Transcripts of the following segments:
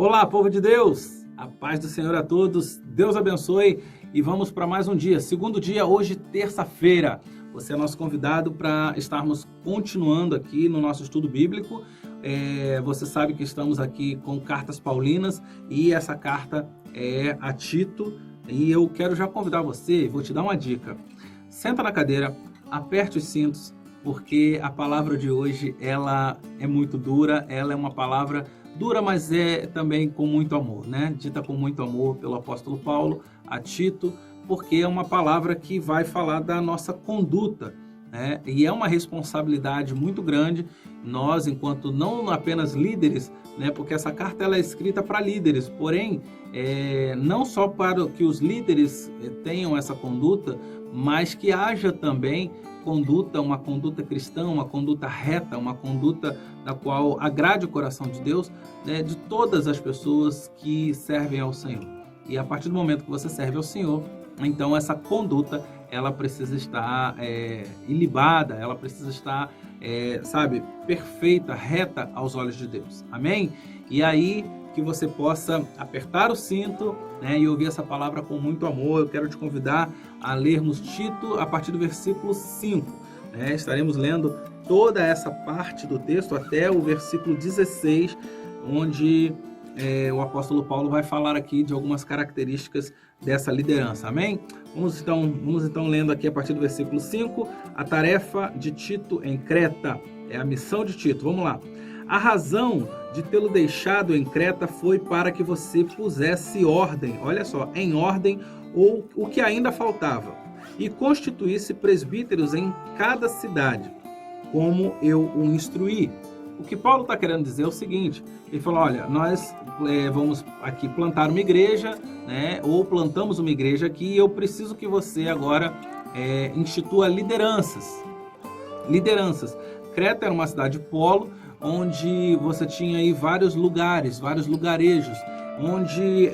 Olá, povo de Deus! A paz do Senhor a todos, Deus abençoe e vamos para mais um dia. Segundo dia, hoje, terça-feira. Você é nosso convidado para estarmos continuando aqui no nosso estudo bíblico. Você sabe que estamos aqui com cartas paulinas e essa carta é a Tito. E eu quero já convidar você, vou te dar uma dica. Senta na cadeira, aperte os cintos, porque a palavra de hoje ela é muito dura, ela é uma palavra dura, mas é também com muito amor, né? Dita com muito amor pelo apóstolo Paulo a Tito, porque é uma palavra que vai falar da nossa conduta, né? E é uma responsabilidade muito grande, nós, enquanto não apenas líderes, né? Porque essa carta ela é escrita para líderes, porém, não só para que os líderes tenham essa conduta, mas que haja também uma conduta cristã, uma conduta reta, uma conduta da qual agrade o coração de Deus, né, de todas as pessoas que servem ao Senhor. E a partir do momento que você serve ao Senhor, então essa conduta ela precisa estar ilibada, ela precisa estar, perfeita, reta aos olhos de Deus. Amém? E aí que você possa apertar o cinto, né, e ouvir essa palavra com muito amor. Eu quero te convidar a lermos Tito a partir do versículo 5. Né? Estaremos lendo toda essa parte do texto até o versículo 16, onde o apóstolo Paulo vai falar aqui de algumas características dessa liderança. Amém? Vamos então lendo aqui a partir do versículo 5, a tarefa de Tito em Creta, é a missão de Tito. Vamos lá. A razão de tê-lo deixado em Creta foi para que você pusesse ordem, olha só, em ordem ou o que ainda faltava, e constituísse presbíteros em cada cidade, como eu o instruí. O que Paulo está querendo dizer é o seguinte, ele falou, olha, nós vamos aqui plantar uma igreja, né, ou plantamos uma igreja aqui, e eu preciso que você agora institua lideranças. Creta era uma cidade polo, onde você tinha aí vários lugares, vários lugarejos, onde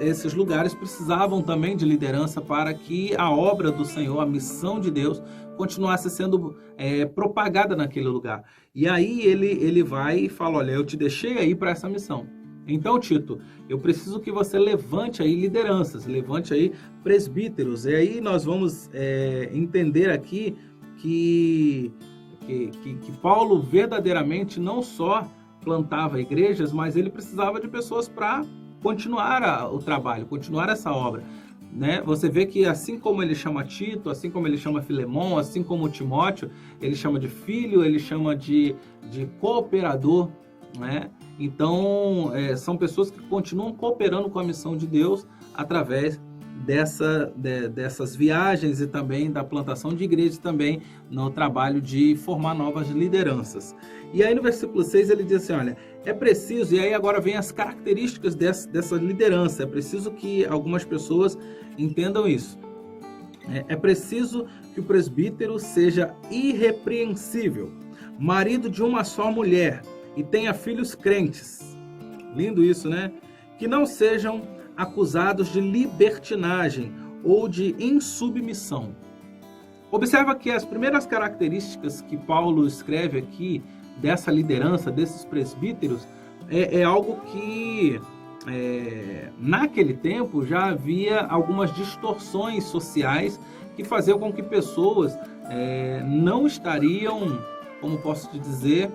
esses lugares precisavam também de liderança para que a obra do Senhor, a missão de Deus, continuasse sendo propagada naquele lugar. E aí ele vai e fala, olha, eu te deixei aí para essa missão. Então, Tito, eu preciso que você levante aí lideranças, levante aí presbíteros. E aí nós vamos entender aqui que Paulo verdadeiramente não só plantava igrejas, mas ele precisava de pessoas para continuar o trabalho, continuar essa obra. Né? Você vê que assim como ele chama Tito, assim como ele chama Filemão, assim como Timóteo, ele chama de filho, ele chama de cooperador. Né? Então, são pessoas que continuam cooperando com a missão de Deus através dessas viagens e também da plantação de igrejas, também no trabalho de formar novas lideranças. E aí no versículo 6 ele diz assim, olha, é preciso, e aí agora vem as características dessa liderança, é preciso que algumas pessoas entendam isso. É preciso que o presbítero seja irrepreensível, marido de uma só mulher e tenha filhos crentes. Lindo isso, né? Que não sejam acusados de libertinagem ou de insubmissão. Observa que as primeiras características que Paulo escreve aqui dessa liderança, desses presbíteros, é algo que naquele tempo já havia algumas distorções sociais que faziam com que pessoas não estariam, como posso te dizer,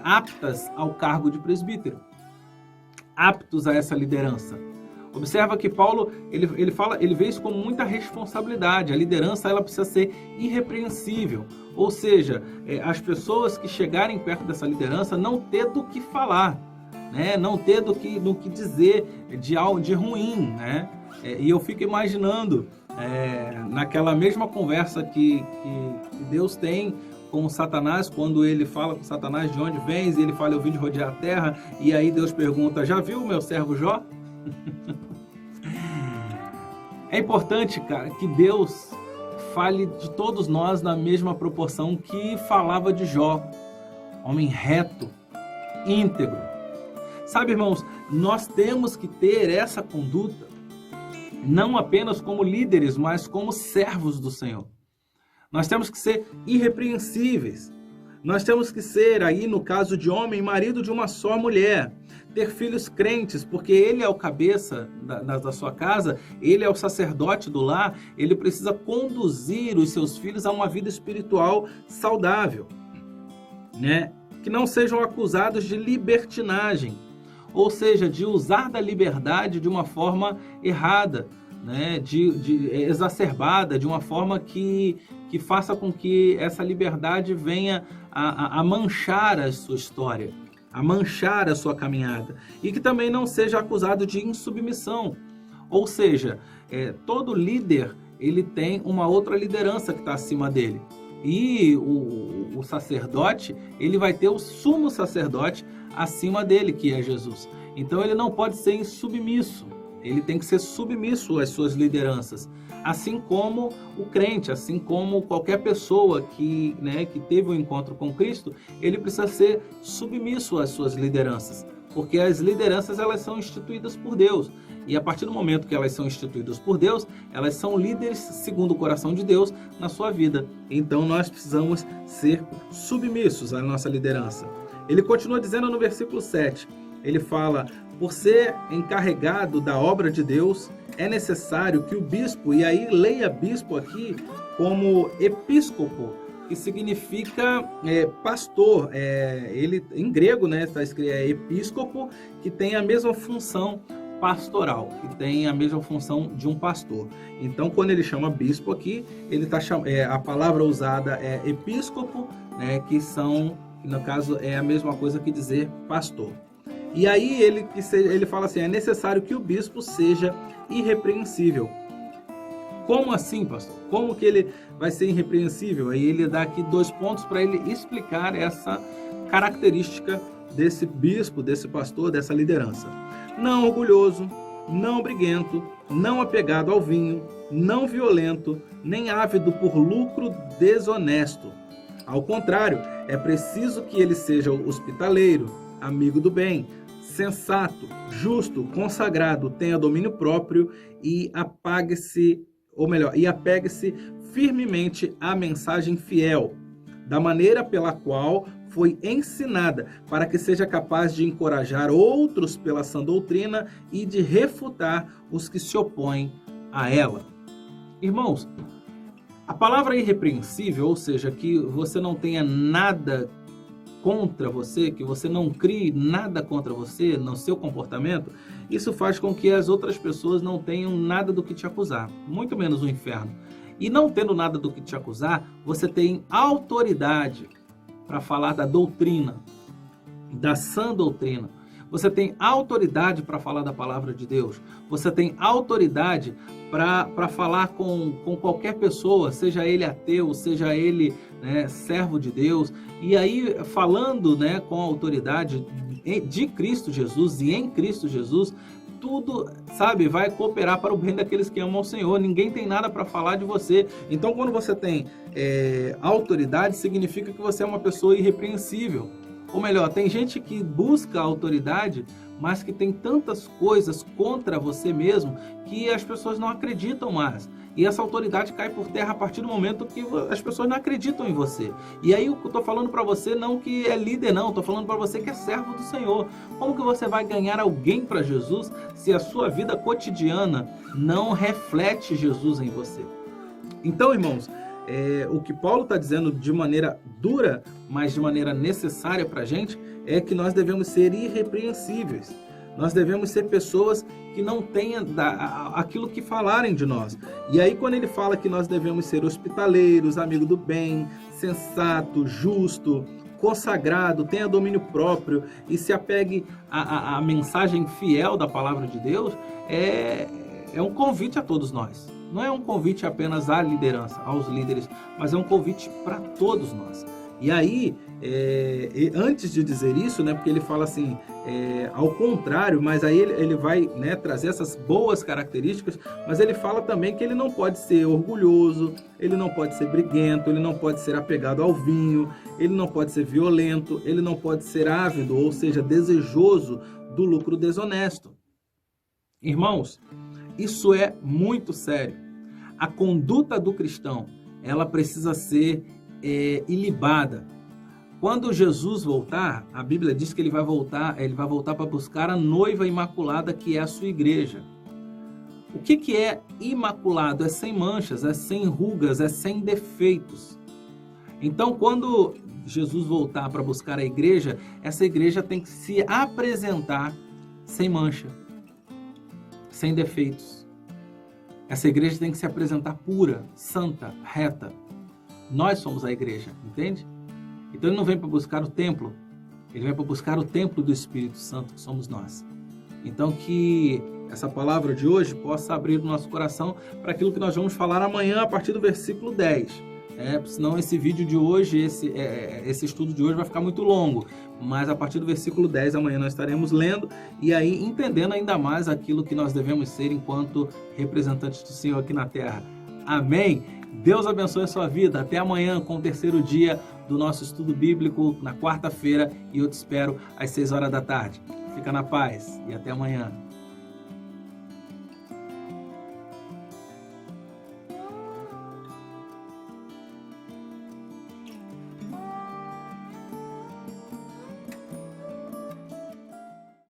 aptas ao cargo de presbítero, aptos a essa liderança. Observa que Paulo, ele vê isso como muita responsabilidade. A liderança ela precisa ser irrepreensível. Ou seja, as pessoas que chegarem perto dessa liderança não ter do que falar, né? Não ter do que dizer de ruim. Né? E eu fico imaginando, naquela mesma conversa que Deus tem com Satanás, quando ele fala com Satanás de onde vens, e ele fala, eu vim de rodear a terra, e aí Deus pergunta, já viu o meu servo Jó? É importante, cara, que Deus fale de todos nós na mesma proporção que falava de Jó, homem reto, íntegro. Sabe, irmãos, nós temos que ter essa conduta, não apenas como líderes, mas como servos do Senhor. Nós temos que ser irrepreensíveis. Nós temos que ser, aí no caso de homem, marido de uma só mulher. Ter filhos crentes, porque ele é o cabeça da sua casa, ele é o sacerdote do lar, ele precisa conduzir os seus filhos a uma vida espiritual saudável, né? Que não sejam acusados de libertinagem, ou seja, de usar da liberdade de uma forma errada, né? Exacerbada, de uma forma que faça com que essa liberdade venha a manchar a sua história, a manchar a sua caminhada, e que também não seja acusado de insubmissão, ou seja, todo líder ele tem uma outra liderança que está acima dele, e o sacerdote ele vai ter o sumo sacerdote acima dele, que é Jesus. Então ele não pode ser insubmisso, ele tem que ser submisso às suas lideranças, assim como o crente, assim como qualquer pessoa que teve um encontro com Cristo, ele precisa ser submisso às suas lideranças, porque as lideranças elas são instituídas por Deus, e a partir do momento que elas são instituídas por Deus, elas são líderes segundo o coração de Deus na sua vida. Então nós precisamos ser submissos à nossa liderança. Ele continua dizendo no versículo 7, ele fala: por ser encarregado da obra de Deus, é necessário que o bispo, e aí leia bispo aqui como episcopo, que significa pastor, ele em grego, né, está escrito episcopo, que tem a mesma função pastoral, que tem a mesma função de um pastor. Então, quando ele chama bispo aqui, ele tá a palavra usada é episcopo, né, que no caso é a mesma coisa que dizer pastor. E aí ele fala assim: é necessário que o bispo seja irrepreensível. Como assim, pastor? Como que ele vai ser irrepreensível? Aí ele dá aqui 2 pontos para ele explicar essa característica desse bispo, desse pastor, dessa liderança. Não orgulhoso, não briguento, não apegado ao vinho, não violento, nem ávido por lucro desonesto. Ao contrário, é preciso que ele seja hospitaleiro, amigo do bem, sensato, justo, consagrado, tenha domínio próprio e apegue-se firmemente à mensagem fiel, da maneira pela qual foi ensinada, para que seja capaz de encorajar outros pela sã doutrina e de refutar os que se opõem a ela. Irmãos, a palavra irrepreensível, ou seja, que você não tenha nada contra você, que você não crie nada contra você no seu comportamento, isso faz com que as outras pessoas não tenham nada do que te acusar, muito menos o inferno. E não tendo nada do que te acusar, você tem autoridade para falar da doutrina, da sã doutrina. Você tem autoridade para falar da palavra de Deus. Você tem autoridade para falar com qualquer pessoa, seja ele ateu, seja ele servo de Deus. E aí, falando com a autoridade de Cristo Jesus e em Cristo Jesus, tudo, vai cooperar para o bem daqueles que amam o Senhor. Ninguém tem nada para falar de você. Então, quando você tem autoridade, significa que você é uma pessoa irrepreensível. Ou melhor, tem gente que busca a autoridade, mas que tem tantas coisas contra você mesmo que as pessoas não acreditam mais. E essa autoridade cai por terra a partir do momento que as pessoas não acreditam em você. E aí eu estou falando para você não que é líder, não. Estou falando para você que é servo do Senhor. Como que você vai ganhar alguém para Jesus se a sua vida cotidiana não reflete Jesus em você? Então, irmãos, o que Paulo está dizendo de maneira dura, mas de maneira necessária para a gente, é que nós devemos ser irrepreensíveis. Nós devemos ser pessoas que não tenham aquilo que falarem de nós. E aí, quando ele fala que nós devemos ser hospitaleiros, amigo do bem, sensato, justo, consagrado, tenha domínio próprio e se apegue à mensagem fiel da palavra de Deus, é um convite a todos nós. Não é um convite apenas à liderança, aos líderes, mas é um convite para todos nós. E aí, antes de dizer isso, porque ele fala assim, ao contrário, mas aí ele vai trazer essas boas características, mas ele fala também que ele não pode ser orgulhoso, ele não pode ser briguento, ele não pode ser apegado ao vinho, ele não pode ser violento, ele não pode ser ávido, ou seja, desejoso do lucro desonesto. Irmãos, isso é muito sério. A conduta do cristão, ela precisa ser ilibada. Quando Jesus voltar, a Bíblia diz que ele vai voltar para buscar a noiva imaculada, que é a sua igreja. O que é imaculado? É sem manchas, é sem rugas, é sem defeitos. Então, quando Jesus voltar para buscar a igreja, essa igreja tem que se apresentar sem mancha, sem defeitos. Essa igreja tem que se apresentar pura, santa, reta. Nós somos a igreja, entende? Então ele não vem para buscar o templo, ele vem para buscar o templo do Espírito Santo, que somos nós. Então que essa palavra de hoje possa abrir o nosso coração para aquilo que nós vamos falar amanhã a partir do versículo 10. Senão esse vídeo de hoje, esse estudo de hoje vai ficar muito longo. Mas a partir do versículo 10 amanhã nós estaremos lendo e aí entendendo ainda mais aquilo que nós devemos ser enquanto representantes do Senhor aqui na terra. Amém? Deus abençoe a sua vida. Até amanhã com o terceiro dia do nosso estudo bíblico, na quarta-feira, e eu te espero às 6 horas da tarde. Fica na paz e até amanhã.